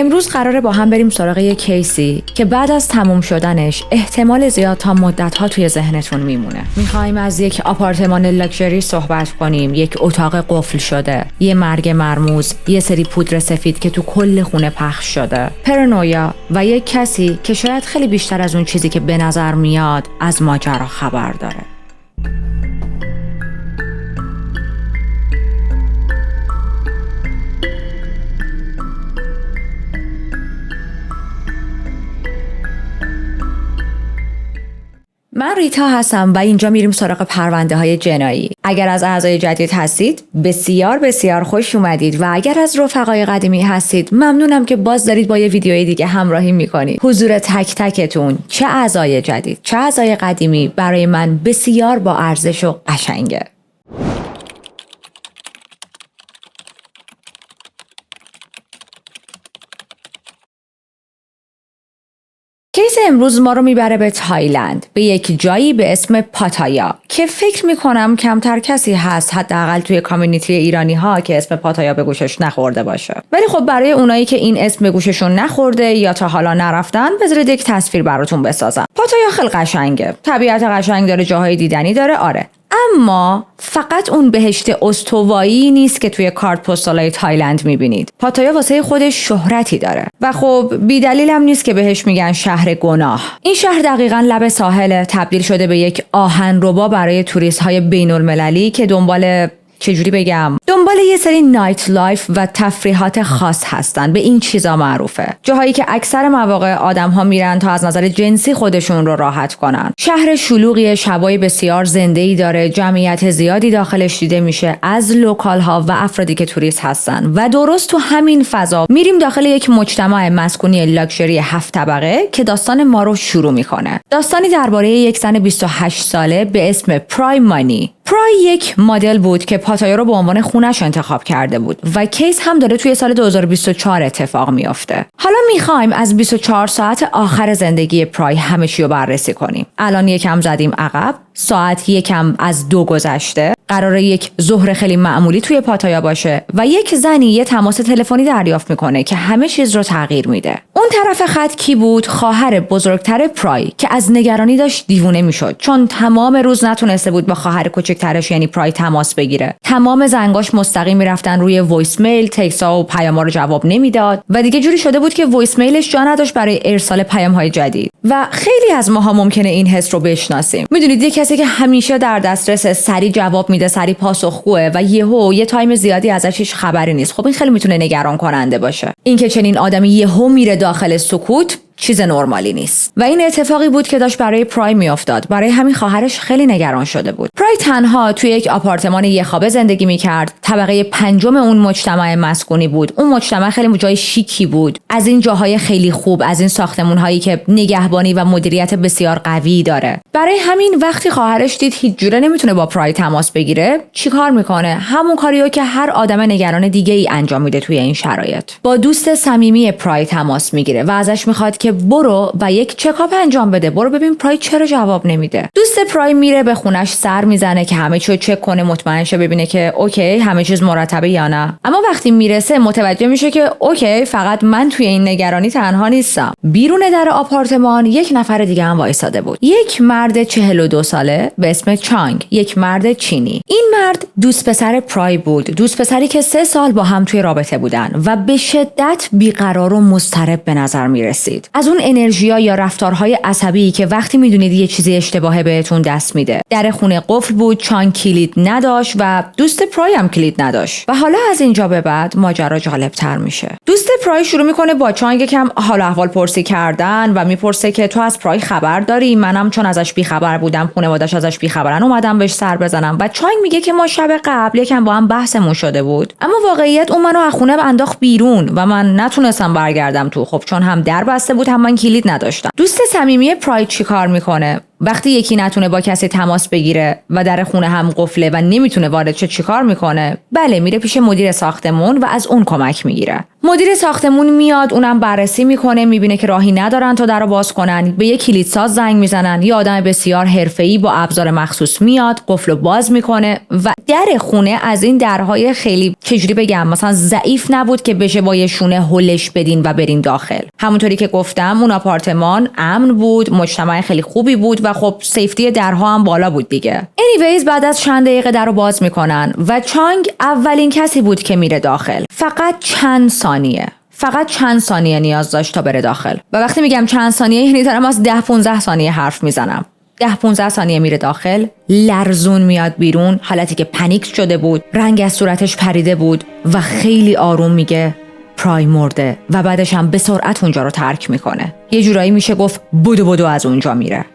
امروز قراره با هم بریم سراغ یک کیسی که بعد از تموم شدنش احتمال زیاد تا مدت‌ها توی ذهنتون میمونه. میخوایم از یک آپارتمان لاکچری صحبت کنیم، یک اتاق قفل شده، یه مرگ مرموز، یه سری پودر سفید که تو کل خونه پخش شده، پرانویا و یک کسی که شاید خیلی بیشتر از اون چیزی که به نظر میاد از ماجرا خبر داره. من ریتا هستم و اینجا میریم سراغ پرونده های جنایی. اگر از اعضای جدید هستید بسیار بسیار خوش اومدید و اگر از رفقای قدیمی هستید ممنونم که باز دارید با یه ویدیوی دیگه همراهی میکنید. حضور تک تکتون، چه اعضای جدید چه اعضای قدیمی، برای من بسیار با ارزش و قشنگه. کیس امروز ما رو میبره به تایلند، به یک جایی به اسم پاتایا که فکر میکنم کمتر کسی هست حداقل توی کامیونیتی ایرانی ها که اسم پاتایا به گوشش نخورده باشه. ولی خب برای اونایی که این اسم به گوششون نخورده یا تا حالا نرفتن بذارید یک تصویر براتون بسازم. پاتایا خیلی قشنگه، طبیعت قشنگ داره، جاهای دیدنی داره، آره، اما فقط اون بهشت استوایی نیست که توی کارت پستالای تایلند میبینید. پاتایا واسه خودش شهرتی داره و خب بی‌دلیل هم نیست که بهش میگن شهر گناه. این شهر دقیقاً لب ساحل، تبدیل شده به یک آهنربا برای توریست های بین‌المللی که دنبال یه سری نایت لایف و تفریحات خاص هستن. به این چیزا معروفه. جاهایی که اکثر مواقع آدم‌ها میرن تا از نظر جنسی خودشون رو راحت کنن. شهر شلوغی، شبای بسیار زنده‌ای داره، جمعیت زیادی داخلش دیده میشه از لوکال‌ها و افرادی که توریست هستن و درست تو همین فضا میریم داخل یک مجتمع مسکونی لاکچری 7 طبقه که داستان ما رو شروع میکنه. داستانی درباره یک زن 28 ساله به اسم پرای مانی. پرای یک مدل بود که پاتایا رو به عنوان خونش انتخاب کرده بود و کیس هم داره توی سال 2024 اتفاق میافته. حالا میخوایم از 24 ساعت آخر زندگی پرای همه چی رو بررسی کنیم. الان یکم زدیم عقب، ساعت یکم از 2 گذشته، قراره یک ظهر خیلی معمولی توی پاتایا باشه و یک زنی یه تماس تلفنی دریافت میکنه که همه چیز رو تغییر میده. اون طرف خط کی بود؟ خواهر بزرگتر پرای که از نگرانی داشت دیوونه میشد، چون تمام روز نتونسته بود با خواهر کوچکترش یعنی پرای تماس بگیره. تمام زنگاش مستقیم میرفتن روی وایس میل، تکسا و پیاما رو جواب نمیداد و دیگه جوری شده بود که وایس میلش جا نداشت برای ارسال پیام‌های جدید. و خیلی از ماها ممکنه این حس رو بشناسیم. میدونید یه کسی که همیشه در دسترس، سریع جواب میده، سریع پاسخگوه و یه تایم زیادی ازش هیچ خبری نیست. خب این خیلی میتونه نگران کننده باشه. اینکه چنین آدمی یهو میره داخل سکوت چیز نرمالی نیست و این اتفاقی بود که داشت برای پرای میافتاد. برای همین خواهرش خیلی نگران شده بود. پرای تنها توی یک آپارتمان یک خوابه زندگی میکرد. طبقه 5 اون مجتمع مسکونی بود. اون مجتمع خیلی جای شیکی بود، از این جاهای خیلی خوب، از این ساختمان‌هایی که نگهبانی و مدیریت بسیار قوی داره. برای همین وقتی خواهرش دید هیچ جوره نمیتونه با پرای تماس بگیره، چیکار میکنه؟ همون کاریو که هر آدم نگران دیگه‌ای انجام میده توی این شرایط. با دوست صمیمی پرای تماس میگیره و ازش میخواد که برو و یک چکاپ انجام بده، برو ببین پرای چرا جواب نمیده. دوست پرای میره به خونش سر میزنه که همه چیو چک کنه، مطمئن شه ببینه که اوکی همه چیز مرتبه یا نه. اما وقتی میرسه متوجه میشه که اوکی فقط من توی این نگرانی تنها نیستم. بیرون در آپارتمان یک نفر دیگه هم وایساده بود. یک مرد 42 ساله به اسم چانگ، یک مرد چینی. این مرد دوست پسر پرای بود، دوست پسری که 3 سال با هم توی رابطه بودن و به شدت بیقرار و مضطرب به نظر میرسید. از اون انرژیا یا رفتارهای عصبی که وقتی میدونید یه چیزی اشتباهه بهتون دست میده. در خونه قفل بود، چانگ کلید نداشت و دوست پرای هم کلید نداشت. و حالا از اینجا به بعد ماجرا جالب‌تر میشه. دوست پرای شروع میکنه با چانگ کم حال احوال پرسی کردن و میپرسه که تو از پرای خبر داری؟ منم چون ازش بیخبر بودم، خانواده‌اش ازش بیخبرن، اومدم بهش سر بزنم. و چانگ میگه که ما شب قبل یکم با هم بحثمون شده بود، اما واقعیت اون منو از خونه انداخت بیرون و من نتونستم برگردم تو. خب چون هم در بسته بود هم من کلید نداشتم. دوست صمیمی پرای چیکار میکنه؟ وقتی یکی نتونه با کسی تماس بگیره و در خونه هم قفله و نمیتونه وارد شه چیکار میکنه؟ بله میره پیش مدیر ساختمون و از اون کمک میگیره. مدیر ساختمون میاد، اونم بررسی میکنه، میبینه که راهی ندارن تا درو باز کنن، به یک کلیدساز زنگ میزنن، یه آدم بسیار حرفه‌ای با ابزار مخصوص میاد، قفلو باز میکنه و در خونه از این درهای خیلی چجوری بگم مثلا ضعیف نبود که بشه با یه شونه هلش بدین و برین داخل. همونطوری که گفتم اون آپارتمان امن بود، مجتمع خیلی خوبی بود و خب سیفتی درها هم بالا بود دیگه. انیویز بعد از چند دقیقه درو باز میکنن و چانگ اولین کسی بود که میره داخل. فقط چند ثانیه نیاز داشت تا بره داخل. و وقتی میگم چند ثانیه یعنی دارم از 10-15 ثانیه حرف میزنم. 10-15 ثانیه میره داخل، لرزون میاد بیرون، حالتی که پنیک شده بود، رنگ از صورتش پریده بود و خیلی آروم میگه پرای مرده و بعدش هم به سرعت اونجا رو ترک میکنه. یه جورایی میشه گفت بدو از اونجا میره.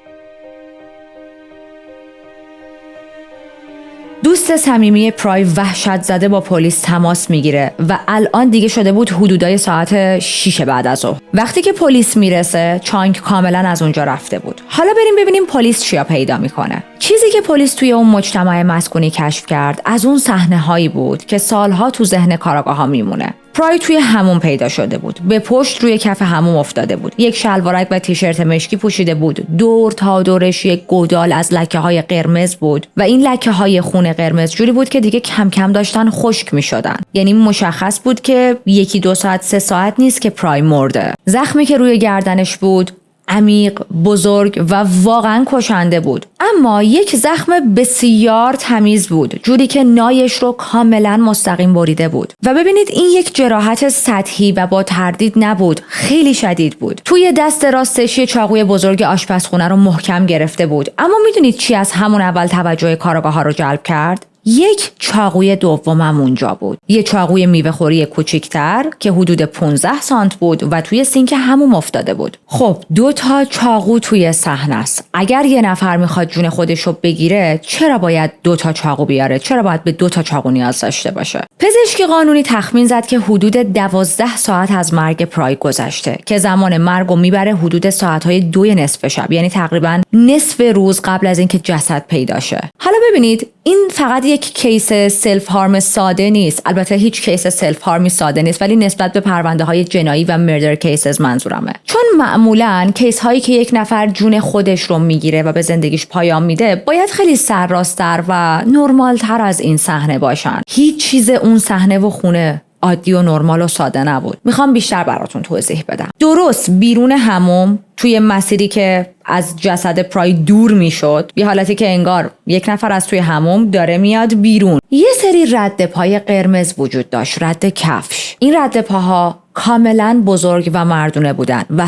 دوست صمیمی پرای وحشت زده با پلیس تماس میگیره و الان دیگه شده بود حدودای ساعت 6 بعد از ظهر. وقتی که پلیس میرسه چانگ کاملا از اونجا رفته بود. حالا بریم ببینیم پلیس چیا پیدا میکنه. چیزی که پلیس توی اون مجتمع مسکونی کشف کرد از اون صحنه هایی بود که سالها تو ذهن کاراگاه ها میمونه. پرای توی حموم پیدا شده بود. به پشت روی کف حموم افتاده بود. یک شلوارک و تیشرت مشکی پوشیده بود. دور تا دورش یک گودال از لکه‌های قرمز بود و این لکه‌های خون قرمز جوری بود که دیگه کم کم داشتن خشک می‌شدن. یعنی مشخص بود که 1-2 ساعت 3 ساعت نیست که پرای مرده. زخمی که روی گردنش بود عمیق، بزرگ و واقعا کشنده بود. اما یک زخم بسیار تمیز بود، جوری که نایش رو کاملا مستقیم بریده بود. و ببینید این یک جراحت سطحی و با تردید نبود، خیلی شدید بود. توی دست راستش یه چاقوی بزرگ آشپزخونه رو محکم گرفته بود. اما میدونید چی از همون اول توجه کاراگاه‌ها رو جلب کرد؟ یک چاقوی دومم اونجا بود. یه چاقوی میوه‌خوری کوچیک‌تر که حدود 15 سانت بود و توی سینک حموم افتاده بود. خب 2 تا چاقو توی صحنه است. اگر یه نفر میخواد جون خودش رو بگیره چرا باید 2 تا چاقو بیاره؟ چرا باید به 2 تا چاقو نیاز داشته باشه؟ پزشک قانونی تخمین زد که حدود 12 ساعت از مرگ پرای گذشته که زمان مرگ رو میبره حدود ساعت‌های 2 نصف شب، یعنی تقریباً نصف روز قبل از اینکه جسد پیدا شه. حالا ببینید این فقط یک کیس سلف هارم ساده نیست. البته هیچ کیس سلف هارمی ساده نیست، ولی نسبت به پرونده های جنایی و مردر کیسز منظورمه. چون معمولاً کیس هایی که یک نفر جون خودش رو میگیره و به زندگیش پایان میده باید خیلی سرراست‌تر و نرمال‌تر از این صحنه باشن. هیچ چیز اون صحنه و خونه عادی و نرمال و ساده نبود. میخوام بیشتر براتون توضیح بدم. درست بیرون حموم توی مسیری که از جسد پرای دور میشد، یه حالتی که انگار یک نفر از توی حموم داره میاد بیرون، یه سری رد پای قرمز وجود داشت، رد کفش. این رد پاها کاملا بزرگ و مردونه بودن و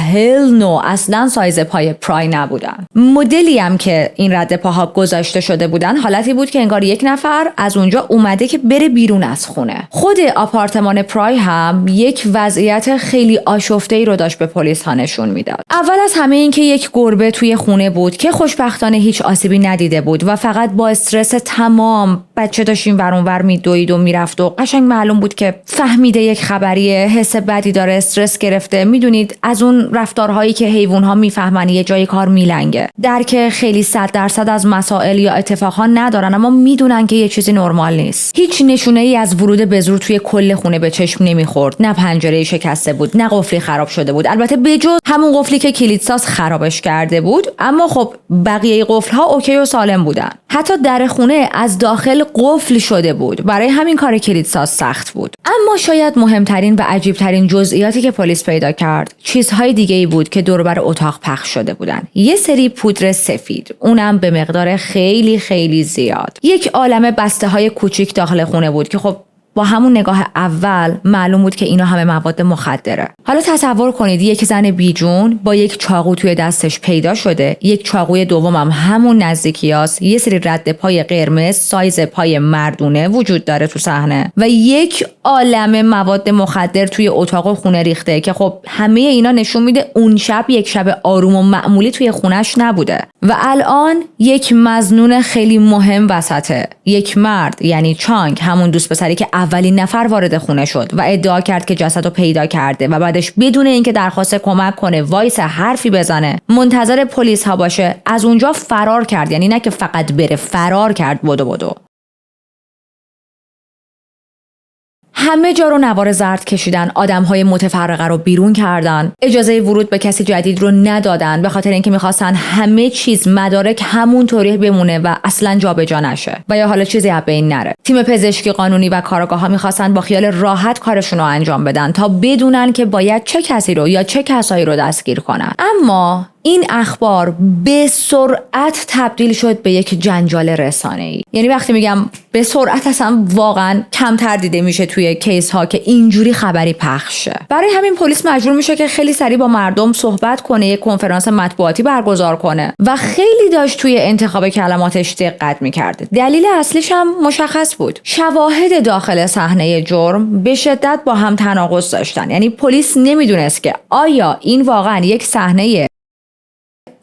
اصلا سایز پای پرای نبودن. مدلی هم که این رد پاها گذاشته شده بودن حالتی بود که انگار یک نفر از اونجا اومده که بره بیرون از خونه. خود آپارتمان پرای هم یک وضعیت خیلی آشفته‌ای رو داشت به پلیس ها نشون میداد. اول از همه این که یک گربه توی خونه بود که خوشبختانه هیچ آسیبی ندیده بود و فقط با استرس تمام بچه داشت این ور اون ور میدوید و میرفت و قشنگ معلوم بود که فهمیده یک خبریه، حس بدی داره، استرس گرفته. میدونید از اون رفتارهایی که حیوان‌ها میفهمن یه جای کار میلنگه، درک خیلی 100% از مسائل یا اتفاقها ندارن اما میدونن که یه چیزی نرمال نیست. هیچ نشونه‌ای از ورود به زور توی کل خونه به چشم نمیخورد. نه پنجره شکسته بود، نه قفلی خراب شده بود. البته بجز همون قفلی که کلیدساز خرابش کرده بود، اما خب بقیه قفل‌ها اوکی و سالم بودن. حتی در خونه از داخل قفل شده بود. برای همین کار کلیدساز سخت بود. اما شاید مهمترین و عجیبترین جزئیاتی که پلیس پیدا کرد چیزهای دیگه‌ای بود که دور بر اتاق پخش شده بودن. یه سری پودر سفید، اونم به مقدار خیلی خیلی زیاد. یک عالمه بسته‌های کوچیک داخل خونه بود که خب با همون نگاه اول معلوم بود که اینا همه مواد مخدره. حالا تصور کنید یک زن بیجون با یک چاقو توی دستش پیدا شده، یک چاقوی دومم همون نزدیکیاست، یه سری رد پای قرمز سایز پای مردونه وجود داره تو صحنه و یک عالمه مواد مخدر توی اتاق و خونه ریخته که خب همه اینا نشون میده اون شب یک شب آروم و معمولی توی خونش نبوده. و الان یک مظنون خیلی مهم وسطه. یک مرد، یعنی چانگ، همون دوست پسری که اولین نفر وارد خونه شد و ادعا کرد که جسد رو پیدا کرده و بعدش بدون اینکه درخواست کمک کنه، وایس حرفی بزنه، منتظر پلیس ها باشه، از اونجا فرار کرد. یعنی نه که فقط بره، فرار کرد. بدو همه جا رو نوار زرد کشیدن، آدم‌های متفرقه رو بیرون کردن، اجازه ورود به کسی جدید رو ندادن، به خاطر اینکه می‌خواستن همه چیز مدارک همونطوری بمونه و اصلاً جابجا نشه و یا حالا چیزی از بین نره. تیم پزشکی قانونی و کارآگاه‌ها می‌خواستن با خیال راحت کارشون رو انجام بدن تا بدونن که باید چه کسی رو یا چه کسایی رو دستگیر کنن. اما این اخبار به سرعت تبدیل شد به یک جنجال رسانه‌ای. یعنی وقتی میگم به سرعت، اصلا واقعا کمتر دیده میشه توی کیس ها که اینجوری خبری پخش شه. برای همین پلیس مجبور میشه که خیلی سریع با مردم صحبت کنه، یک کنفرانس مطبوعاتی برگزار کنه و خیلی داشت توی انتخاب کلماتش دقت میکرد. دلیل اصلیش هم مشخص بود. شواهد داخل صحنه جرم به شدت با هم تناقض داشتن. یعنی پلیس نمیدونست که آیا این واقعا یک صحنه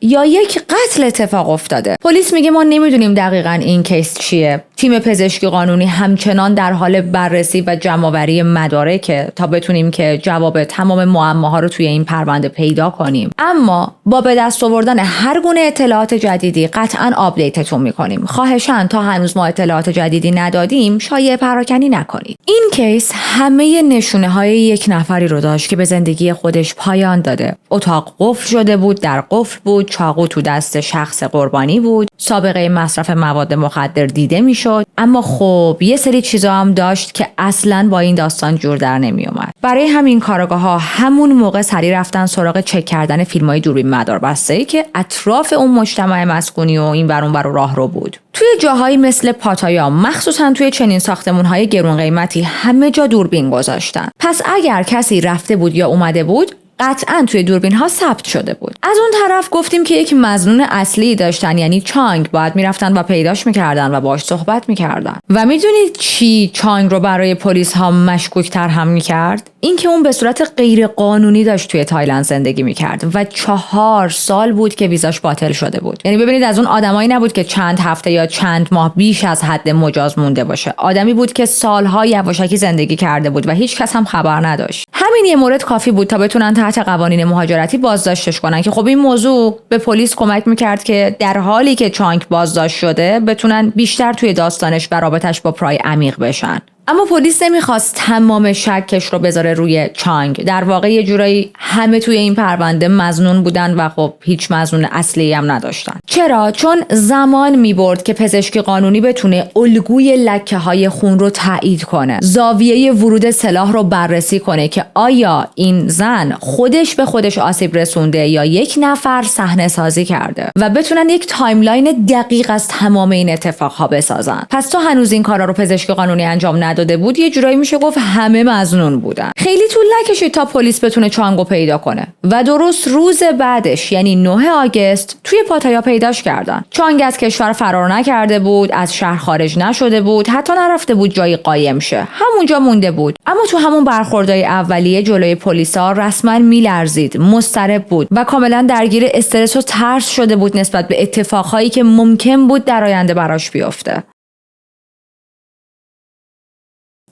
یا یک قتل اتفاق افتاده. پلیس میگه ما نمیدونیم دقیقاً این کیس چیه. تیم پزشکی قانونی همچنان در حال بررسی و جمع‌آوری مدارکه تا بتونیم که جواب تمام معماها رو توی این پرونده پیدا کنیم. اما با به دست آوردن هر گونه اطلاعات جدیدی قطعاً آپدیتتون میکنیم. خواهشاً تا هنوز ما اطلاعات جدیدی ندادیم شایعه پراکنی نکنید. این کیس همه نشونه‌های یک نفری رو داشت که به زندگی خودش پایان داده. اتاق قفل شده بود، در قفل بود، چاقو تو دست شخص قربانی بود، سابقه مصرف مواد مخدر دیده میشد. اما خب یه سری چیزا هم داشت که اصلاً با این داستان جور در نمی اومد. برای همین کارآگاه‌ها همون موقع سریع رفتن سراغ چک کردن فیلم‌های دوربین مداربسته‌ای که اطراف اون مجتمع مسکونی و این ور اون ور راهرو بود. توی جاهایی مثل پاتایا، مخصوصاً توی چنین ساختمان‌های گرون قیمتی، همه جا دوربین گذاشتن. پس اگر کسی رفته بود یا اومده بود، قطعاً توی دوربین ها ثبت شده بود. از اون طرف گفتیم که یک مظنون اصلی داشتن، یعنی چانگ. باید میرفتن و پیداش میکردن و باهاش صحبت میکردن. و میدونید چی چانگ رو برای پلیس ها مشکوک تر هم میکرد؟ اینکه اون به صورت غیر قانونی داشت توی تایلند زندگی میکرد و 4 سال بود که ویزاش باطل شده بود. یعنی ببینید از اون آدمایی نبود که چند هفته یا چند ماه بیش از حد مجاز مونده باشه. آدمی بود که سالها یواشکی زندگی کرده بود و هیچ کس هم خبر نداشت. همین یه مورد کافی بود تا بتونن تحت قوانین مهاجرتی بازداشتش کنن که خب این موضوع به پلیس کمک میکرد که در حالی که چانگ بازداشت شده بتونن بیشتر توی داستانش و رابطش با پرای عمیق بشن. اما پلیس نمیخواست تمام شکش رو بذاره روی چانگ. در واقع یه جورایی همه توی این پرونده مظنون بودن و خب هیچ مظنون اصلی هم نداشتن. چرا؟ چون زمان میبرد که پزشکی قانونی بتونه الگوی لکه های خون رو تایید کنه، زاویه ورود سلاح رو بررسی کنه که آیا این زن خودش به خودش آسیب رسونده یا یک نفر صحنه سازی کرده و بتونن یک تایملاین دقیق از تمام این اتفاقها بسازن. پس تا هنوز این کارا رو پزشکی قانونی انجام نداده بود، یه جورایی میشه گفت همه مظنون بودن. خیلی طول نکشید تا پلیس بتونه چانگو پیدا کنه و درست روز بعدش یعنی 9 آگوست توی پاتایا پیداش کردن. چانگ از کشور فرار نکرده بود، از شهر خارج نشده بود، حتی نرفته بود جایی قایم شه. همونجا مونده بود. اما تو همون برخوردهای اولیه جلوی پلیسا رسما میلرزید، مضطرب بود و کاملا درگیر استرس و ترس شده بود نسبت به اتفاقهایی که ممکن بود در آینده براش بیفته.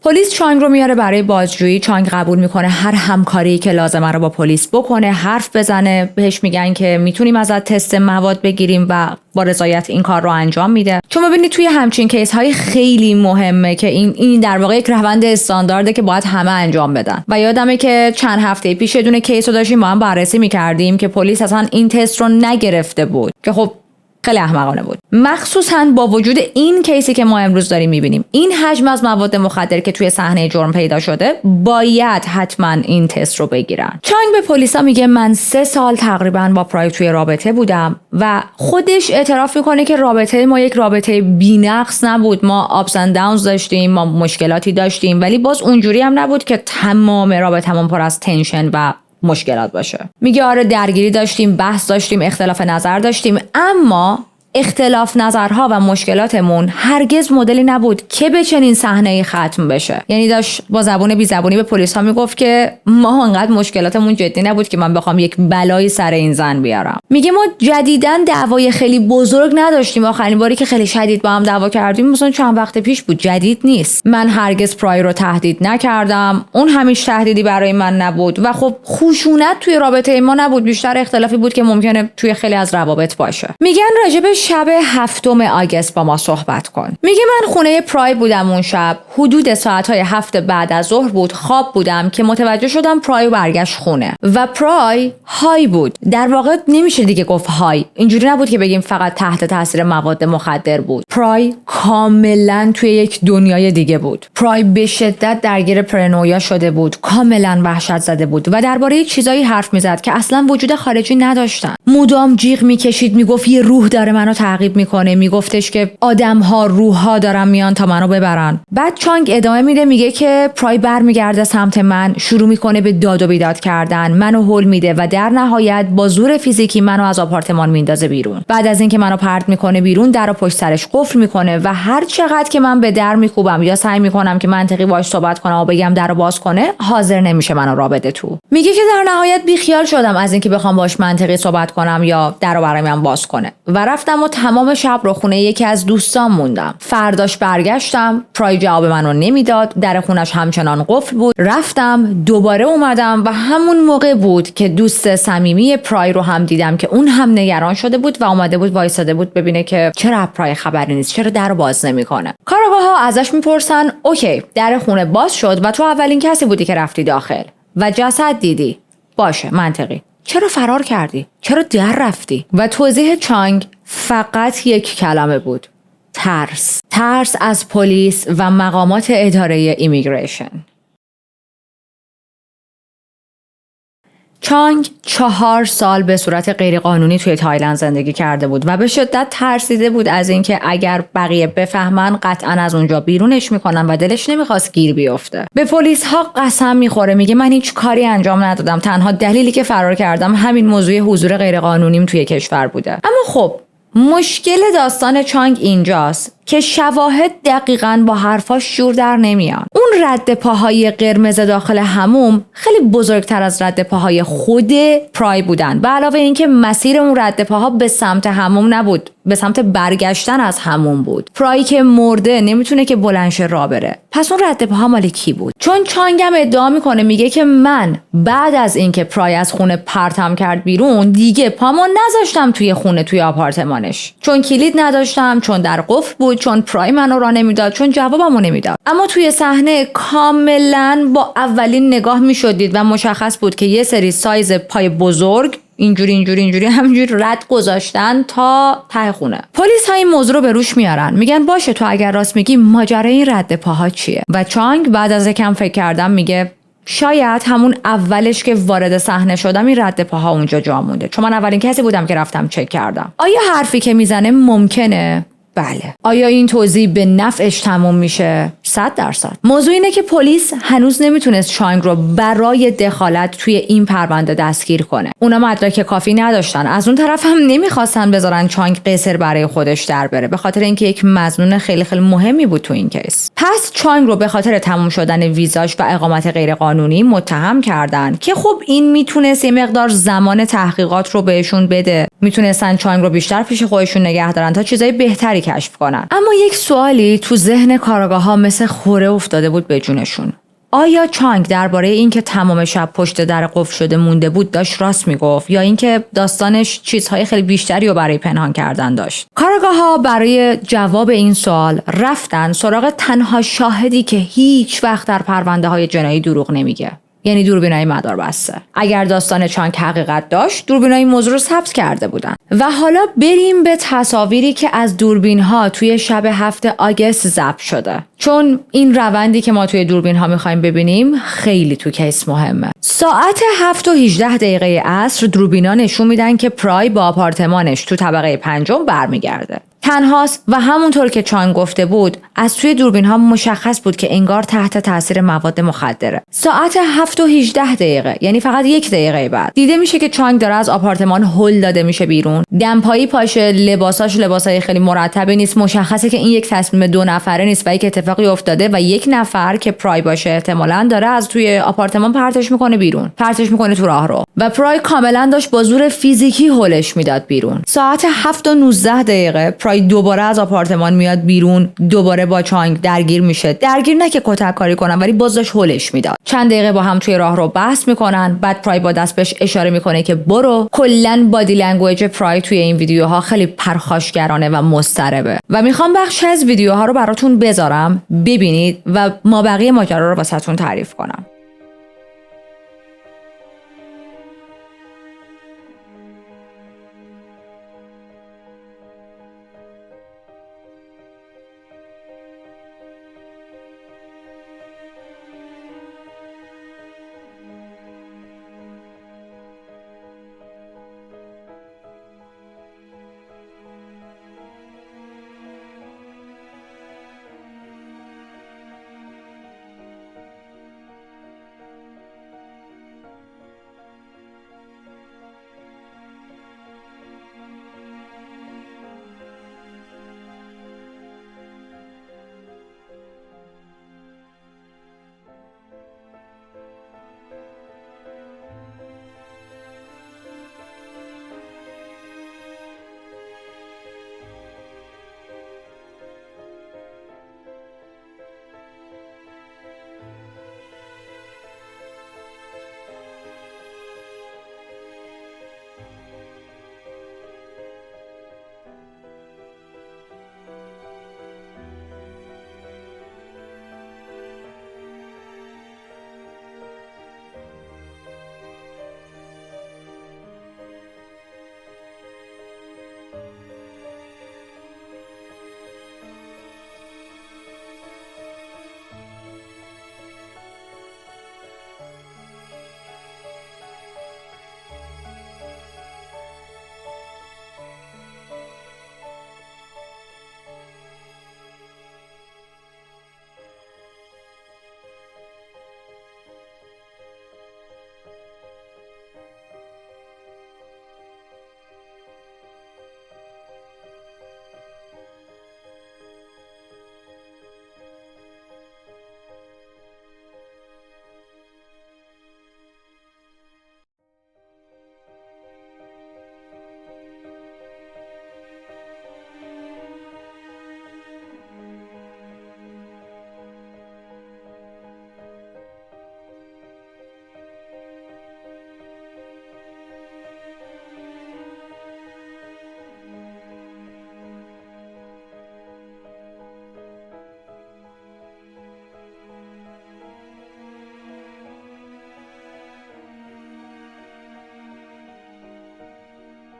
پلیس چانگ رو میاره برای بازجویی. چانگ قبول میکنه هر همکاری که لازمه رو با پلیس بکنه، حرف بزنه. بهش میگن که میتونیم ازت تست مواد بگیریم و با رضایت این کار رو انجام میده. چون ببینید توی همچین کیس های خیلی مهمه که این در واقع یک روند استاندارده که باید همه انجام بدن. و یادمه که چند هفته پیش یه دونه کیس رو داشتیم با هم بررسی میکردیم که پلیس اصلا این تست رو نگرفته بود که خب خیلی احمقانه بود. مخصوصاً با وجود این کیسی که ما امروز داریم میبینیم، این حجم از مواد مخدر که توی صحنه جرم پیدا شده، باید حتما این تست رو بگیرن. چانگ به پلیسا میگه من 3 سال تقریبا با پرای توی رابطه بودم و خودش اعتراف میکنه که رابطه ما یک رابطه بی‌نقص نبود. ما آپس اند داونز داشتیم، ما مشکلاتی داشتیم، ولی باز اونجوری هم نبود که تمام رابطمون پر از تنشن و مشکلات باشه. میگه آره درگیری داشتیم، بحث داشتیم، اختلاف نظر داشتیم، اما اختلاف نظرها و مشکلاتمون هرگز مدلی نبود که به چنین صحنه‌ای ختم بشه. یعنی داشت با زبون بی زبونی به پلیس‌ها میگفت که ما انقدر مشکلاتمون جدی نبود که من بخوام یک بلایی سر این زن بیارم. میگه ما جدیداً دعوای خیلی بزرگ نداشتیم. آخرین باری که خیلی شدید با هم دعوا کردیم مثلا چند وقت پیش بود. جدید نیست. من هرگز پرای رو تهدید نکردم. اون همیشه تهدیدی برای من نبود و خب خشونت توی رابطه ما نبود. بیشتر اختلافی بود که ممکنه توی خیلی از روابط باشه. میگن راجب شب 7 آگوست با ما صحبت کن. میگه من خونه پرای بودم اون شب. حدود ساعت‌های 7 بعد از ظهر بود. خواب بودم که متوجه شدم پرای برگشت خونه و پرای های بود. در واقع نمیشه دیگه گفت های. اینجوری نبود که بگیم فقط تحت تاثیر مواد مخدر بود. پرای کاملا توی یک دنیای دیگه بود. پرای به شدت درگیر پرانویا شده بود. کاملا وحشت زده بود و درباره چیزایی حرف میزد که اصلا وجود خارجی نداشتن. مدام جیغ میکشید، میگفت یه روح داره منو تعقیب میکنه، میگفتش که آدم‌ها روح‌ها دارن میان تا منو ببرن. بعد چانگ ادامه میده، میگه که پرای برمیگرده سمت من، شروع میکنه به داد و بیداد کردن، منو هول میده و در نهایت با زور فیزیکی منو از آپارتمان میندازه بیرون. بعد از اینکه منو پرت میکنه بیرون، درو پشت سرش قفل میکنه و هر چقدر که من به در میکوبم یا سعی میکنم که منطقی باهاش صحبت کنم و بگم درو باز کنه، حاضر نمیشه منو راه بده تو. میگه که در نهایت بیخیال شدم از اینکه بخوام باهاش منطقی صحبت کنم یا درو برای من باز کنه و رفتم و تمام شب رو خونه یکی از دوستان موندم. فرداش برگشتم، پرای جواب منو نمیداد، در خونش همچنان قفل بود. رفتم دوباره اومدم و همون موقع بود که دوست صمیمی پرای رو هم دیدم که اون هم نگران شده بود و اومده بود وایساده بود ببینه که چرا پرای خبری نیست، چرا درو باز نمیکنه. کاراگاه‌ها ازش میپرسن اوکی در خونه باز شد و تو اولین کسی بودی که رفتی داخل و جسد دیدی. باشه منطقی. چرا فرار کردی؟ چرا در رفتی؟ و توضیح چانگ فقط یک کلمه بود: ترس. ترس از پلیس و مقامات اداره ایمیگریشن. چانگ 4 سال به صورت غیرقانونی توی تایلند زندگی کرده بود و به شدت ترسیده بود از اینکه اگر بقیه بفهمن قطعاً از اونجا بیرونش میکنن و دلش نمیخواست گیر بیفته. به پلیس ها قسم میخوره، میگه من هیچ کاری انجام ندادم، تنها دلیلی که فرار کردم همین موضوع حضور غیرقانونیم توی کشور بوده. اما خب مشکل داستان چانگ اینجاست که شواهد دقیقاً با حرفاش جور در نمیان. اون رد پاهای قرمز داخل حموم خیلی بزرگتر از رد پاهای خود پرای بودن و علاوه اینکه مسیر اون رد پاها به سمت حموم نبود، به سمت برگشتن از حموم بود. پرای که مرده نمیتونه که بلنش راه بره. پس اون رد پاها مال کی بود؟ چون چانگ هم ادعا میکنه، میگه که من بعد از اینکه پرای از خونه پرتم کرد بیرون دیگه پامو نذاشتم توی خونه، توی آپارتمانش، چون کلید نداشتم، چون در قفل بود، چون پرای منو راه نمیداد، چون جوابمو نمیداد. اما توی صحنه کاملا با اولین نگاه میشدید و مشخص بود که یه سری سایز پای بزرگ اینجوری همینجوری رد گذاشتن تا ته خونه. پلیس ها این موضوع رو به روش میارن، میگن باشه تو اگر راست میگی ماجرای این رد پاها چیه؟ و چانگ بعد از یکم فکر کردم میگه شاید همون اولش که وارد صحنه شدم این رد پاها اونجا جا مونده، چون من اولین کسی بودم که رفتم چک کردم. آیا حرفی که میزنه ممکنه؟ بله. آیا این توضیح به نفعش تموم میشه؟ 100%. موضوع اینه که پلیس هنوز نمیتونست چانگ رو برای دخالت توی این پرونده دستگیر کنه. اونا مدرک کافی نداشتن. از اون طرف هم نمیخواستن بذارن چانگ قصر برای خودش در بره، به خاطر اینکه یک مظنون خیلی مهمی بود تو این کیس. پس چانگ رو به خاطر تموم شدن ویزاش و اقامت غیرقانونی متهم کردن که خب این میتونست یه مقدار زمان تحقیقات رو بهشون بده. میتونستن چانگ رو بیشتر پیش خودشون نگه دارن تا چیزای بهتری کشف کنن. اما یک سوالی تو ذهن کارآگاه‌ها مثل خوره افتاده بود به جونشون. آیا چانگ درباره اینکه تمام شب پشت در قفل شده مونده بود داشت راست میگفت یا اینکه داستانش چیزهای خیلی بیشتری رو برای پنهان کردن داشت؟ کارآگاه‌ها برای جواب این سوال رفتن سراغ تنها شاهدی که هیچ وقت در پرونده‌های جنایی دروغ نمیگه، یعنی دوربینای مداربسته. اگر داستان چانگ حقیقت داشت، دوربینای این موضوع رو ثبت کرده بودن. و حالا بریم به تصاویری که از دوربین‌ها توی شب 7 آگوست ضبط شده. چون این روندی که ما توی دوربین ها میخوایم ببینیم خیلی تو کیس مهمه. ساعت 7:18 عصر دوربینا نشون میدن که پرای با آپارتمانش تو طبقه 5 برمیگرده. تنهاست و همونطور که چانگ گفته بود از توی دوربین ها مشخص بود که انگار تحت تاثیر مواد مخدره. ساعت 7:18 یعنی فقط 1 دقیقه بعد دیده میشه که چانگ داره از آپارتمان هل داده میشه بیرون. دمپایی پاشه، لباسای خیلی مرتبی نیست. مشخصه که این یک تصمیم 2 نفره نیست و یک اتفاقی افتاده و یک نفر که پرای باشه احتمالاً داره از توی آپارتمان پرتش میکنه بیرون، پرتش میکنه تو راهرو و پرای کاملا داشت با زور فیزیکی هلش میداد بیرون. ساعت 7:19 پرای دوباره از آپارتمان میاد بیرون، دوباره با چانگ درگیر میشه. درگیر نه که کتک کاری کنن ولی باز داشت هلش میداد. چند دقیقه با هم توی راهرو بحث میکنن. بعد پرای با دست بهش اشاره میکنه که برو. کلا بادی لنگویج پرای توی این ویدیوها خیلی پرخاشگرانه و مضطربه و میخوام بخش از ویدیوها رو براتون بذارم ببینید و ما بقیه ماجرا رو واسهتون تعریف کنم.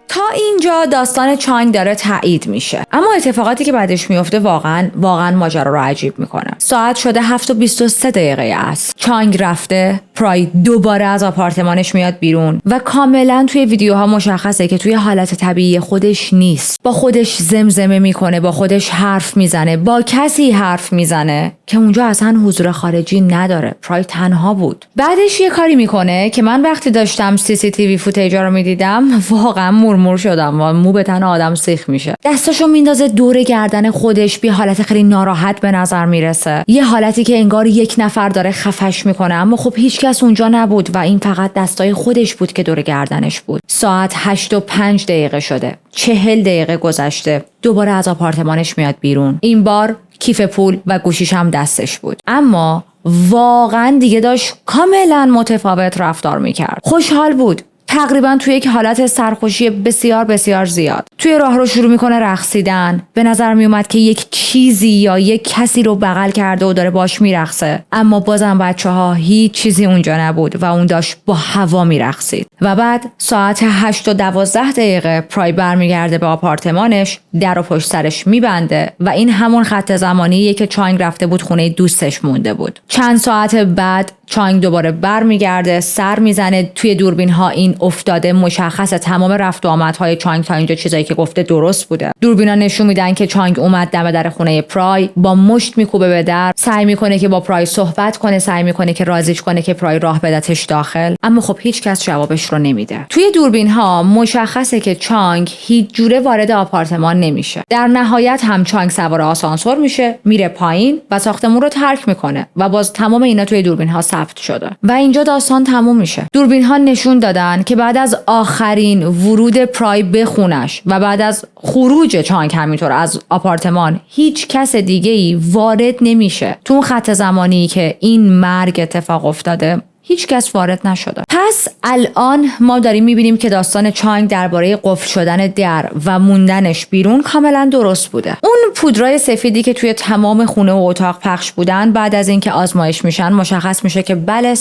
تا اینجا داستان چانگ داره تایید میشه، اما اتفاقاتی که بعدش میفته واقعا ماجرا رو عجیب میکنه. ساعت شده 7:23 عصر. چانگ رفته، پرای دوباره از آپارتمانش میاد بیرون و کاملا توی ویدیوها مشخصه که توی حالت طبیعی خودش نیست. با خودش زمزمه میکنه، با خودش حرف میزنه، با کسی حرف میزنه که اونجا اصلا حضور خارجی نداره. پرای تنها بود. بعدش یه کاری میکنه که من وقتی داشتم CCTV فوتیجا رو میدیدم واقعا مرمور شدم و مو به تن آدم سیخ میشه. دستاشو میندازه دور گردن خودش، بی حالت خیلی ناراحت به نظر میرسه. یه حالتی که انگار یک نفر داره خفش میکنه، اما خب هیچ کس اونجا نبود و این فقط دستای خودش بود که دور گردنش بود. ساعت 8:05 شده. 40 دقیقه گذشته. دوباره از آپارتمانش میاد بیرون. این بار کیف پول و گوشیش هم دستش بود، اما واقعا دیگه داشت کاملا متفاوت رفتار میکرد. خوشحال بود، تقریبا توی یک حالت سرخوشی بسیار بسیار زیاد. توی راه رو شروع میکنه رقصیدن. به نظر میومد که یک چیزی یا یک کسی رو بغل کرده و داره باش میرقصه، اما بازم بچه‌ها هیچ چیزی اونجا نبود و اون داشت با هوا میرقصید. و بعد ساعت 8:12 پرای برمیگرده به آپارتمانش، در رو پشت سرش میبنده و این همون خط زمانیه که چانگ رفته بود خونه دوستش مونده بود. چند ساعت بعد چانگ دوباره برمیگرده، سر میزنه توی دوربین ها این افتاده مشخصه تمام رفت و آمدهای چانگ تا اینجا چیزایی که گفته درست بوده. دوربینا نشون میدن که چانگ اومد دم در خونه پرای، با مشت میکوبه به در، سعی میکنه که با پرای صحبت کنه، سعی میکنه که راضیش کنه که پرای راه بدتش داخل، اما خب هیچ کس جوابش رو نمیده. توی دوربین ها مشخصه که چانگ هیچ جوره وارد آپارتمان نمیشه. در نهایت هم چانگ سوار آسانسور میشه، میره پایین و ساختمون رو ترک میکنه و باز تمام اینا توی دوربین ها ثبت شده و اینجا داستان تموم میشه. دوربین ها نشون دادن که بعد از آخرین ورود پرای به خونش و بعد از خروج چانگ همینطور از آپارتمان هیچ کس دیگه‌ای وارد نمیشه. تو اون خط زمانی که این مرگ اتفاق افتاده هیچ کس وارد نشده. پس الان ما داریم میبینیم که داستان چانگ درباره قفل شدن در و موندنش بیرون کاملا درست بوده. اون پودرای سفیدی که توی تمام خونه و اتاق پخش بودن بعد از اینکه آزمایش میشن مشخص میشه که بله 100%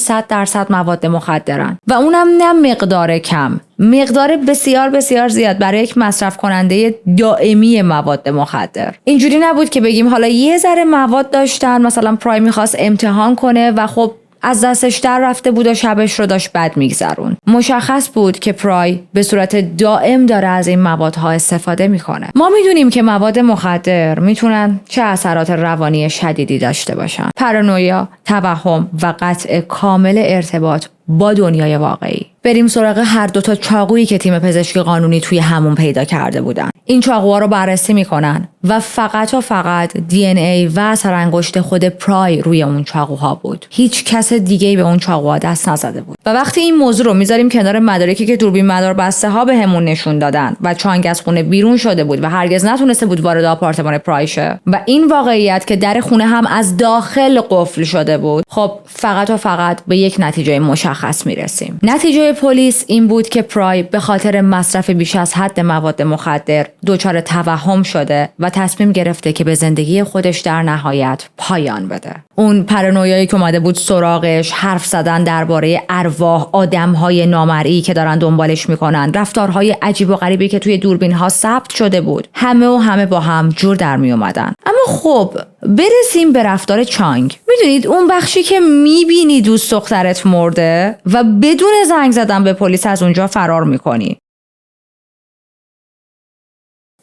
مواد مخدرن و اونم نه مقدار کم، مقدار بسیار بسیار زیاد برای یک مصرف کننده دائمی مواد مخدر. اینجوری نبود که بگیم حالا یه ذره مواد داشتن، مثلا پرای میخواست امتحان کنه و خب از دستش در رفته بود و شبش رو داشت بد میگذرون. مشخص بود که پرای به صورت دائم داره از این موادها استفاده میکنه. ما میدونیم که مواد مخدر میتونن چه اثرات روانی شدیدی داشته باشن: پارانویا، توهم و قطع کامل ارتباط با دنیای واقعی. بریم سراغ هر دوتا چاقویی که تیم پزشکی قانونی توی همون پیدا کرده بودن. این چاقوها رو بررسی میکنن و فقط دی ان ای و اثر انگشت خود پرای روی اون چاقوها بود. هیچ کس دیگه‌ای به اون چاقوها دست نزده بود. و وقتی این موضوع رو میذاریم کنار مدارکی که دوربین مدار بسته ها بهمون نشون دادن و چانگ از خونه بیرون شده بود و هرگز نتونسته بود وارد آپارتمان پرای شه و این واقعیت که در خونه هم از داخل قفل شده بود، خب فقط به یک نتیجه مشخص میرسیم. نتیجه پلیس این بود که پرای به خاطر مصرف بیش از حد مواد مخدر دچار توهم شده و تصمیم گرفته که به زندگی خودش در نهایت پایان بده. اون پارانویایی که اومده بود سراغش، حرف زدن درباره ارواح، آدم‌های نامرئی که دارن دنبالش میکنن، رفتارهای عجیب و غریبی که توی دوربین‌ها ثبت شده بود، همه با هم جور در می اومدن. اما خب برسیم به رفتار چانگ. میدونید اون بخشی که میبینی دوست دخترت مرده و بدون زنگ زدن به پلیس از اونجا فرار میکنی.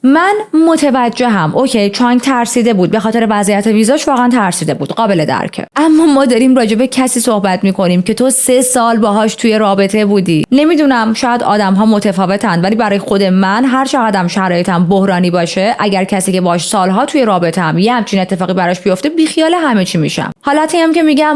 من متوجهم، اوکی چانگ ترسیده بود، به خاطر وضعیت ویزاش واقعا ترسیده بود، قابل درکه. اما ما داریم راجع به کسی صحبت میکنیم که تو 3 سال باهاش توی رابطه بودی. نمیدونم شاید آدم‌ها متفاوتن، ولی برای خود من هر چقدرم شرایطم بحرانی باشه، اگر کسی که باهاش سالها توی رابطه هم یه همچین اتفاقی براش بیفته، بیخیال همه چی میشم. حالتی هم که میگم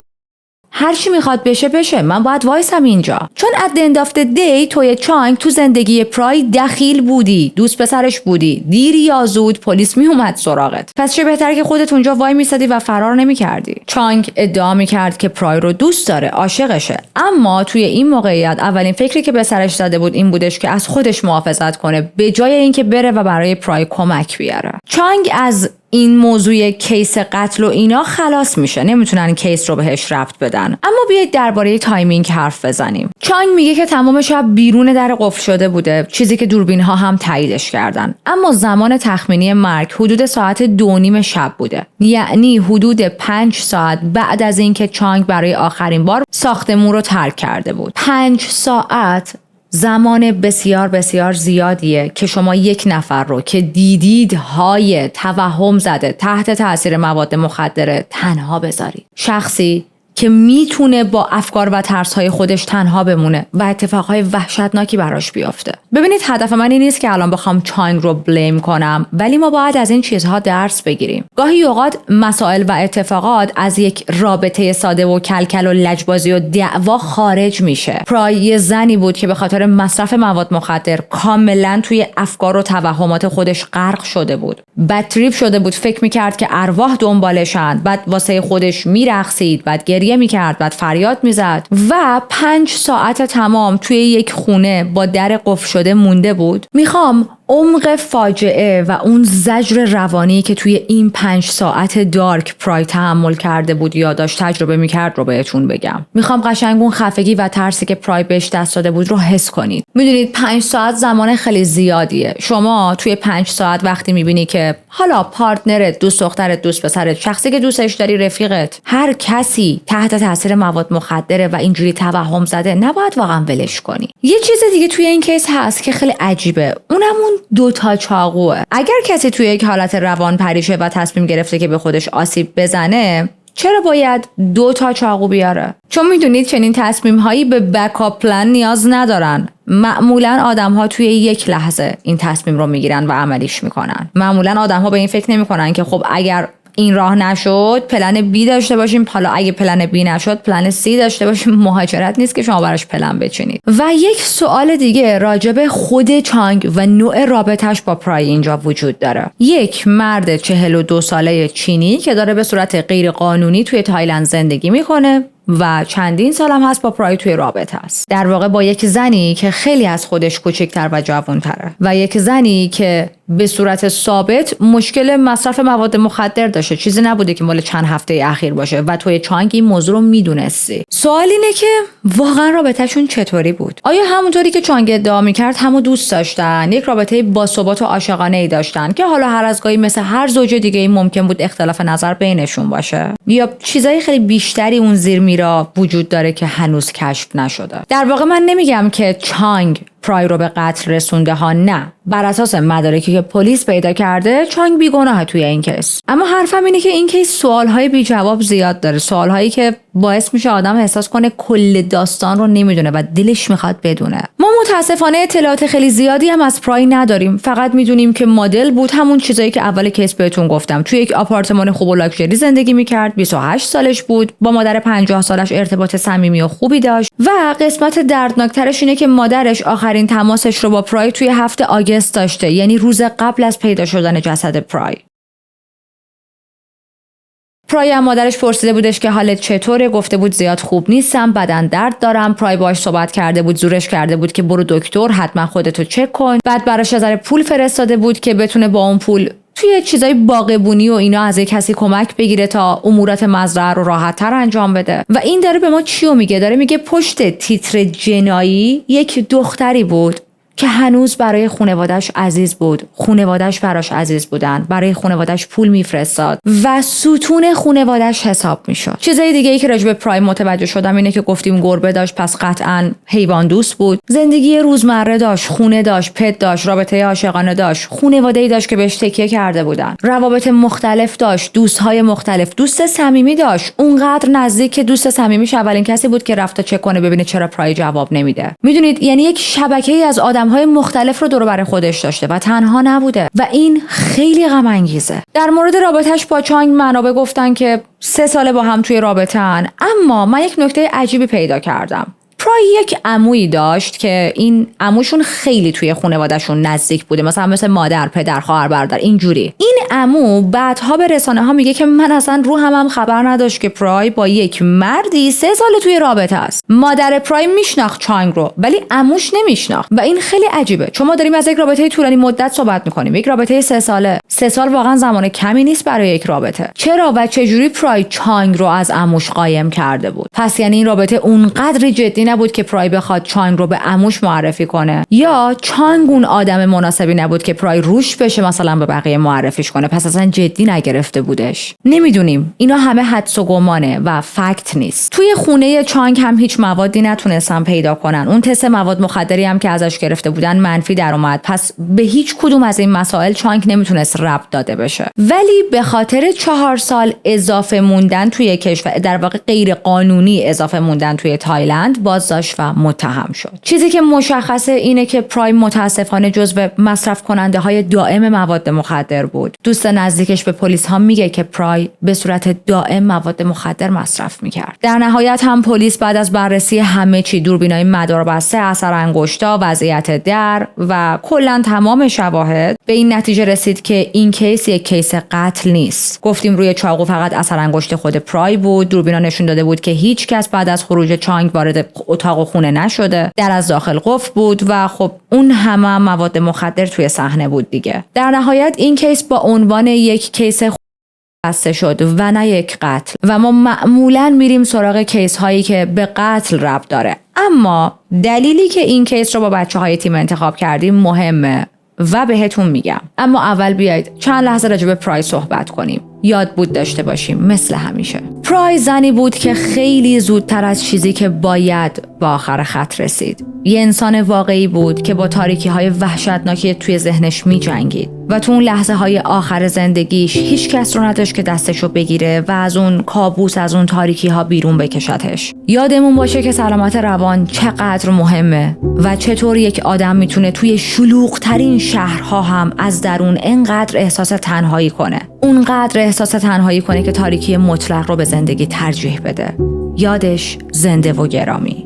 هر چی میخواد بشه، من باید وایسم اینجا. چون at the end of the day توی چانگ تو زندگی پرای دخیل بودی، دوست پسرش بودی، دیر یا زود پلیس میومد سراغت. پس چه بهتر که خودت اونجا وای میسادی و فرار نمیکردی. چانگ ادعا میکرد که پرای رو دوست داره، عاشقشه، اما توی این موقعیت اولین فکری که به سرش زده بود این بودش که از خودش محافظت کنه به جای اینکه بره و برای پرای کمک بیاره. چانگ از این موضوع کیس قتل و اینا خلاص میشه، نمیتونن کیس رو بهش ربط بدن. اما بیایید درباره تایمینگ حرف بزنیم. چانگ میگه که تمام شب بیرون در قفل شده بوده، چیزی که دوربین ها هم تاییدش کردن. اما زمان تخمینی مرگ حدود ساعت 2:30 شب بوده، یعنی حدود 5 ساعت بعد از اینکه چانگ برای آخرین بار ساختمون رو ترک کرده بود. 5 ساعت زمان بسیار بسیار زیادیه که شما یک نفر رو که دیدید های توهم زده تحت تاثیر مواد مخدره تنها بذارید. شخصی که میتونه با افکار و ترس‌های خودش تنها بمونه و اتفاقهای وحشتناکی براش بیفته. ببینید هدف من این نیست که الان بخوام چانگ رو بلیم کنم، ولی ما باید از این چیزها درس بگیریم. گاهی اوقات مسائل و اتفاقات از یک رابطه ساده و کلکل و لجبازی و دعوا خارج میشه. پرای یه زنی بود که به خاطر مصرف مواد مخدر کاملا توی افکار و توهمات خودش غرق شده بود. بد تریپ شده بود، فکر میکرد که ارواح دنبالشن، بعد واسه خودش میرقصید، بعد گریه میکرد، بعد فریاد میزد و 5 ساعت تمام توی یک خونه با در قفل شده مونده بود. میخوام عمق فاجعه و اون زجر روانی که توی این 5 ساعت دارک پرای تحمل کرده بود یا داشت تجربه میکرد رو بهتون بگم. میخوام قشنگ اون خفگی و ترسی که پرای بهش دست داده بود رو حس کنید. میدونید 5 ساعت زمان خیلی زیادیه. شما توی 5 ساعت وقتی میبینی که حالا پارتنرت، دوست دخترت، دوست پسرت، شخصی که دوستش داری، رفیقت، هر کسی تحت تاثیر مواد مخدره و اینجوری توهم زده، نباید واقعا ولش کنی. یه چیز دیگه توی این کیس هست که خیلی عجیبه، اونم اون 2 تا چاقوه. اگر کسی توی یک حالت روان پریشه و تصمیم گرفته که به خودش آسیب بزنه، چرا باید 2 تا چاقو بیاره؟ چون میدونید چنین تصمیم هایی به بکاپ پلن نیاز ندارن. معمولا آدم ها توی یک لحظه این تصمیم رو میگیرن و عملیش میکنن. معمولا آدم ها به این فکر نمیکنن که خب اگر این راه نشد پلن بی داشته باشیم، حالا اگه پلن بی نشد پلن سی داشته باشیم. مهاجرت نیست که شما براش پلن بچینید. و یک سوال دیگه راجب خود چانگ و نوع رابطش با پرای اینجا وجود داره. یک مرد 42 ساله چینی که داره به صورت غیر قانونی توی تایلند زندگی میکنه و چندین سال هم هست با پرای توی رابطه است. در واقع با یک زنی که خیلی از خودش کوچکتر و جوان‌تره و یک زنی که به صورت ثابت مشکل مصرف مواد مخدر داشته، چیزی نبوده که مال چند هفته اخیر باشه و توی چانگ این موضوع رو میدونستی. سوال اینه که واقعا رابطهشون چطوری بود؟ آیا همونطوری که چانگ ادعا میکرد همو دوست داشتن، یک رابطه باثبات و عاشقانه‌ای داشتن که حالا هر از گاهی مثل هر زوج دیگه‌ای ممکن بود اختلاف نظر بینشون باشه، یا چیزای خیلی بیشتری اون زیر میرا وجود داره که هنوز کشف نشده؟ در واقع من نمیگم که چانگ پرای رو به قتل رسونده ها، نه. بر اساس مدارکی که پلیس پیدا کرده چانگ بیگناه توی این کیس. اما حرفم اینه که این کیس سوالهای بی جواب زیاد داره، سوالهایی که باعث میشه آدم احساس کنه کل داستان رو نمیدونه و دلش میخواد بدونه. ما متاسفانه اطلاعات خیلی زیادی هم از پرای نداریم. فقط میدونیم که مدل بود، همون چیزایی که اول کیس بهتون گفتم. توی یک آپارتمان خوب و لاکچری زندگی میکرد، 28 سالش بود، با مادر 50 سالش ارتباط صمیمی و خوبی داشت و قسمت دردناکترش اینه که مادرش آخرین تماسش رو با پرای توی 7 آگوست داشته، یعنی روز قبل از پیدا شدن جسد پرای. پرای هم مادرش پرسیده بودش که حالت چطوره؟ گفته بود زیاد خوب نیستم، بدن درد دارم. پرای باهاش صحبت کرده بود، زورش کرده بود که برو دکتر، حتما خودتو چک کن. بعد براش نظر پول فرستاده بود که بتونه با اون پول توی چیزای باغبونی و اینا از کسی کمک بگیره تا امورات مزرعه رو راحت‌تر انجام بده. و این داره به ما چیو میگه؟ داره میگه پشت تیتر جنایی یک دختری بود که هنوز برای خانواده‌اش عزیز بود، خانواده‌اش براش عزیز بودن، برای خانواده‌اش پول میفرستاد و ستون خانواده‌اش حساب میشد. چیزای دیگه‌ای که راجع به پرای متوجه شدم اینه که گفتیم گربه داشت، پس قطعاً حیوان دوست بود. زندگی روزمره داشت، خونه داشت، پت داشت، رابطه عاشقانه داشت، خانواده‌ای داشت که بهش تکیه کرده بودن، روابط مختلف داشت، دوست‌های مختلف، دوست صمیمی داشت. اونقدر نزدیک که دوست صمیمیش اولین کسی بود که رفت تا چک کنه ببینه چرا پرای جواب نمیده. میدونید یعنی یک شبکه‌ای از آدم‌های مختلف رو دور بر خودش داشته و تنها نبوده و این خیلی غم انگیزه. در مورد رابطه‌اش با چانگ منابع گفتن که 3 ساله با هم توی رابطه‌ان، اما من یک نکته عجیبی پیدا کردم. پرای یک عمویی داشت که این عموشون خیلی توی خانواده‌شون نزدیک بوده، مثل مادر، پدر، خواهر، برادر، اینجوری. این عمو بعدها به رسانه‌ها میگه که من اصلا رو هم خبر نداشت که پرای با یک مردی 3 سال توی رابطه است. مادر پرای میشناخت چانگ رو ولی عموش نمیشناخت و این خیلی عجیبه، چون ما داریم از یک رابطه طولانی مدت صحبت می‌کنیم، یک رابطه 3 ساله. 3 سال واقعا زمان کمی نیست برای یک رابطه. چرا و چجوری پرای چانگ رو از عموش قایم کرده بود؟ پس یعنی این رابطه اونقدر جدی نبود که پرای بخواد چانگ رو به عموش معرفی کنه، یا چانگ اون آدم مناسبی نبود که پرای روش بشه مثلا به بقیه معرفیش کنه، پس اصلا جدی نگرفته بودش. نمیدونیم، اینا همه حدس و گمانه و فکت نیست. توی خونه چانگ هم هیچ موادی نتونستن پیدا کنن. اون تست مواد مخدری هم که ازش گرفته بودن منفی در اومد، پس به هیچ کدوم از این مسائل چانگ نمیتونست ربط داده بشه. ولی به خاطر 4 سال اضافه موندن توی کشور، در واقع غیر قانونی اضافه موندن توی تایلند، بازداشت و متهم شد. چیزی که مشخصه اینه که پرای متاسفانه جزو مصرف کننده های دائم مواد مخدر بود. دوست نزدیکش به پلیس ها میگه که پرای به صورت دائم مواد مخدر مصرف میکرد. در نهایت هم پلیس بعد از بررسی همه چی، دوربینای مداربسته، اثر انگشتا، وضعیت در و کلا تمام شواهد، به این نتیجه رسید که این کیس یک کیس قتل نیست. گفتیم روی چاقو فقط اثر انگشت خود پرای بود. دوربینا نشون داده بود که هیچ کس بعد از خروج چانگ وارد اتاق و خونه نشده. در از داخل قفل بود و خب اون همه مواد مخدر توی صحنه بود دیگه. در نهایت این کیس با عنوان یک کیس بسته شد و نه یک قتل و ما معمولاً میریم سراغ کیس هایی که به قتل ربط داره. اما دلیلی که این کیس رو با بچه‌های تیم انتخاب کردیم مهمه و بهتون میگم. اما اول بیایید چند لحظه راجع به پرای صحبت کنیم. یاد بود داشته باشیم مثل همیشه. پرای زنی بود که خیلی زودتر از چیزی که باید به آخر خط رسید. یه انسان واقعی بود که با تاریکی‌های وحشتناکی توی ذهنش می‌جنگید و تو اون لحظه‌های آخر زندگیش هیچ کس رو نداشت که دستشو بگیره و از اون کابوس، از اون تاریکی‌ها بیرون بکشتش. یادمون باشه که سلامت روان چقدر مهمه و چطور یک آدم میتونه توی شلوغ‌ترین شهرها هم از درون انقدر احساس تنهایی کنه. اونقدر احساس تنهایی کنه که تاریکی مطلق رو به زندگی ترجیح بده. یادش زنده و گرامی.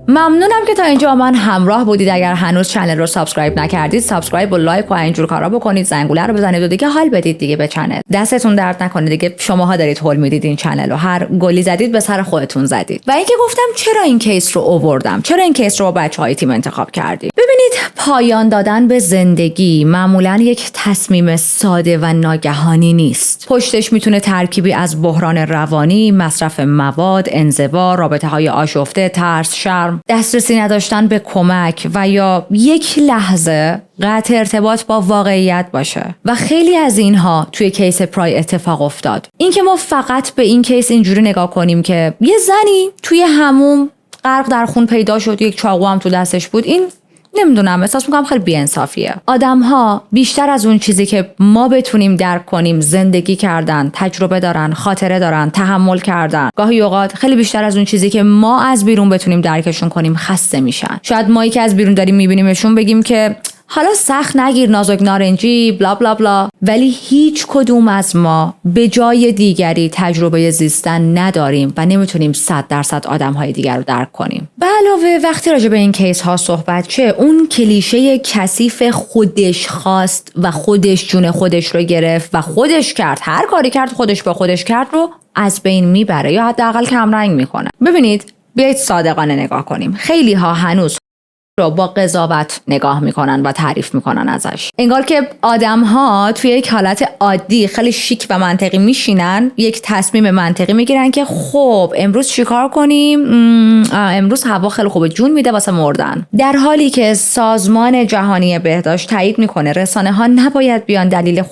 ممنونم که تا اینجا من همراه بودید. اگر هنوز چنل رو سابسکرایب نکردید، سابسکرایب و لایک و اینجور کارا بکنید، زنگوله رو بزنید و دیگه حال بدید دیگه به چنل. دستتون درد نکنه دیگه، شماها دارید هول میدید این چنل رو. هر گلی زدید به سر خودتون زدید. و اینکه گفتم چرا این کیس رو آوردم، چرا این کیس رو با بچهای تیم انتخاب کردید. ببینید، پایان دادن به زندگی معمولا یک تصمیم ساده و ناگهانی نیست. پشتش میتونه ترکیبی از بحران روانی، مصرف مواد، انزوا، رابطه‌های آشفته، ترس، شرم، دسترسی نداشتن به کمک و یا یک لحظه قطع ارتباط با واقعیت باشه. و خیلی از اینها توی کیس پرای اتفاق افتاد. اینکه ما فقط به این کیس اینجوری نگاه کنیم که یه زنی توی حموم غرق در خون پیدا شد، یک چاقو هم تو دستش بود، این نمیدونم، احساس میکنم خیلی بی‌انصافیه. آدم‌ها بیشتر از اون چیزی که ما بتونیم درک کنیم زندگی کردن، تجربه دارن، خاطره دارن، تحمل کردن. گاهی اوقات خیلی بیشتر از اون چیزی که ما از بیرون بتونیم درکشون کنیم خسته میشن. شاید مایی که از بیرون داریم میبینیمشون بگیم که حالا سخت نگیر، نازک نارنجی، بلا بلا بلا، ولی هیچ کدوم از ما به جای دیگری تجربه زیستن نداریم و نمیتونیم 100% آدم‌های دیگر رو درک کنیم. به علاوه وقتی راجع به این کیس ها صحبت چه، اون کلیشه کثیف خودش خواست و خودش جون خودش رو گرفت و خودش کرد، هر کاری کرد خودش با خودش کرد رو از بین میبره یا حداقل کمرنگ میکنه. ببینید، بیایید صادقانه نگاه کنیم. خیلی ها هنوز رو با قضاوت نگاه میکنن و تعریف میکنن ازش. انگار که آدم ها توی یک حالت عادی خیلی شیک و منطقی میشینن، یک تصمیم منطقی میگیرن که خب امروز چیکار کنیم؟ امروز هوا خیلی خوبه، جون میده واسه مردن. در حالی که سازمان جهانی بهداشت تایید میکنه رسانه ها نباید بیان دلیل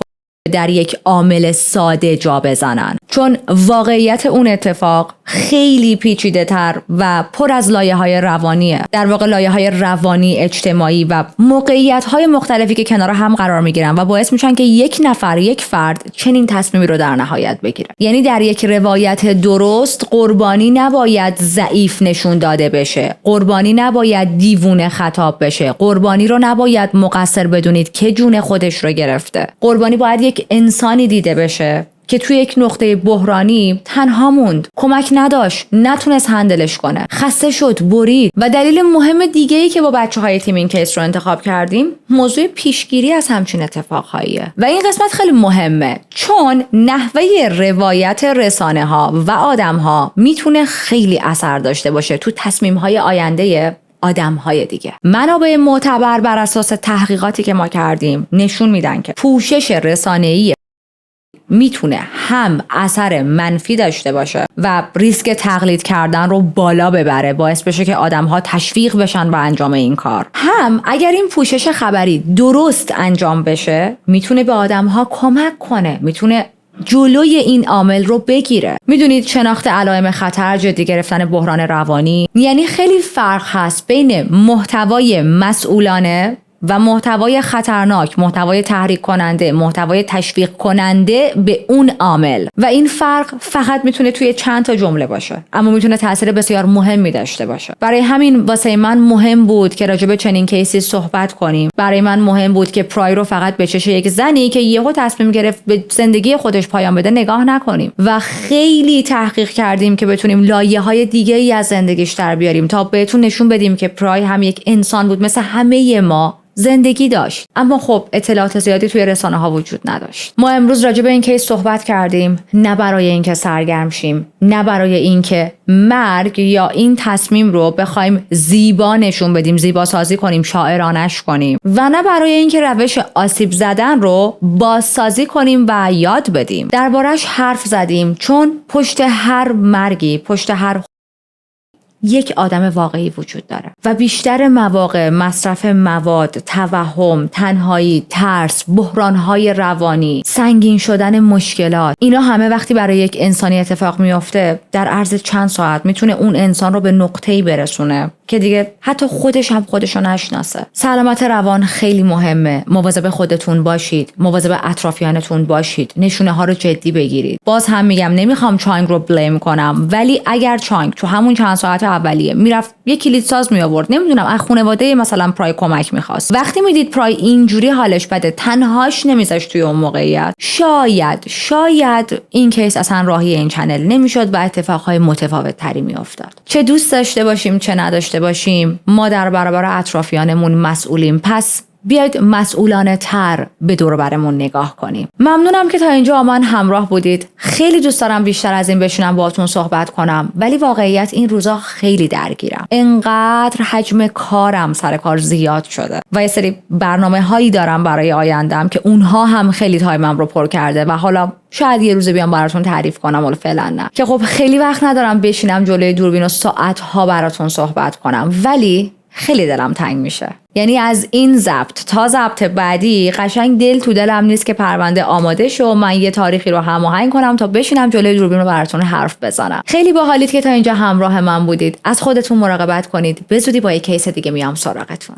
در یک عامل ساده جا بزنن، چون واقعیت اون اتفاق خیلی پیچیده تر و پر از لایه‌های روانیه. در واقع لایه‌های روانی، اجتماعی و موقعیت‌های مختلفی که کنار هم قرار میگیرن و باعث میشن که یک نفر، یک فرد چنین تصمیمی رو در نهایت بگیره. یعنی در یک روایت درست، قربانی نباید ضعیف نشون داده بشه، قربانی نباید دیوونه خطاب بشه، قربانی رو نباید مقصر بدونید که جون خودش رو گرفته. قربانی باید یک انسانی دیده بشه که توی یک نقطه بحرانی تنها موند، کمک نداشت، نتونست هندلش کنه، خسته شد، برید. و دلیل مهم دیگه‌ای که با بچه‌های تیم این کیس رو انتخاب کردیم، موضوع پیشگیری از همچین اتفاقهاییه. و این قسمت خیلی مهمه، چون نحوه روایت رسانه‌ها و آدم‌ها میتونه خیلی اثر داشته باشه تو تصمیم‌های آینده آدم‌های دیگه. منابع معتبر بر اساس تحقیقاتی که ما کردیم نشون میدن که پوشش رسانه‌ای میتونه هم اثر منفی داشته باشه و ریسک تقلید کردن رو بالا ببره، باعث بشه که آدم‌ها تشویق بشن به انجام این کار. هم اگر این پوشش خبری درست انجام بشه میتونه به آدم‌ها کمک کنه، میتونه جلوی این عامل رو بگیره. میدونید شناخت علائم خطر، جدی گرفتن بحران روانی، یعنی خیلی فرق هست بین محتوای مسئولانه و محتوای خطرناک، محتوای تحریک کننده، محتوای تشویق کننده به اون عامل. و این فرق فقط میتونه توی چند تا جمله باشه، اما میتونه تاثیر بسیار مهمی داشته باشه. برای همین واسه من مهم بود که راجع به چنین کیسی صحبت کنیم. برای من مهم بود که پرای رو فقط به چش یک زنی که یهو تصمیم گرفت به زندگی خودش پایان بده نگاه نکنیم و خیلی تحقیق کردیم که بتونیم لایه‌های دیگه‌ای از زندگیش در بیاریم تا بهتون نشون بدیم که پرای هم یک انسان بود، مثل همه ما زندگی داشت، اما خب اطلاعات زیادی توی رسانه ها وجود نداشت. ما امروز راجع به این کیس صحبت کردیم، نه برای اینکه سرگرم شیم، نه برای اینکه مرگ یا این تصمیم رو بخوایم زیبا نشون بدیم، زیبا سازی کنیم، شاعرانش کنیم، و نه برای اینکه روش آسیب زدن رو بازسازی کنیم و یاد بدیم. دربارش حرف زدیم چون پشت هر مرگی، پشت هر یک آدم واقعی وجود داره و بیشتر مواقع مصرف مواد، توهم، تنهایی، ترس، بحرانهای روانی، سنگین شدن مشکلات، اینا همه وقتی برای یک انسانی اتفاق میفته در عرض چند ساعت میتونه اون انسان رو به نقطه‌ای برسونه که دیگه حتی خودش هم خودشو نشناسه. سلامت روان خیلی مهمه. مواظب خودتون باشید، مواظب اطرافیانتون باشید، نشونه ها رو جدی بگیرید. باز هم میگم نمیخوام چانگ رو بلیم کنم، ولی اگر چانگ تو همون چند ساعت اولیه میرفت یک کلید ساز می آورد، نمیدونم از خانواده مثلا پرای کمک میخواست، وقتی میدید پرای اینجوری حالش بده تنهاش نمیذاشت توی اون موقعیت، شاید این کیس اصلا راهی این چنل نمیشد و اتفاقهای متفاوت تری میافتاد. چه دوست داشته باشیم چه نداشته باشیم، ما در برابر اطرافیانمون مسئولیم. پس بیاید مسئولانه تر به دور و برمون نگاه کنیم. ممنونم که تا اینجا با من همراه بودید. خیلی دوست دارم بیشتر از این بشینم باهاتون صحبت کنم، ولی واقعیت این روزا خیلی درگیرم. انقدر حجم کارم سر کار زیاد شده و یه سری برنامه‌هایی دارم برای آیندم که اونها هم خیلی تایمم رو پر کرده و حالا شاید یه روز بیام براتون تعریف کنم، ولی فعلا نه، که خب خیلی وقت ندارم بشینم جلوی دوربین و ساعت‌ها براتون صحبت کنم، ولی خیلی دلم تنگ میشه. یعنی از این ضبط تا ضبط بعدی قشنگ دل تو دلم نیست که پرونده آماده شه و من یه تاریخی رو هماهنگ کنم تا بشینم جلوی دوربین رو براتون حرف بزنم. خیلی باحالید که تا اینجا همراه من بودید. از خودتون مراقبت کنید. به زودی با یک کیس دیگه میام سراغتون.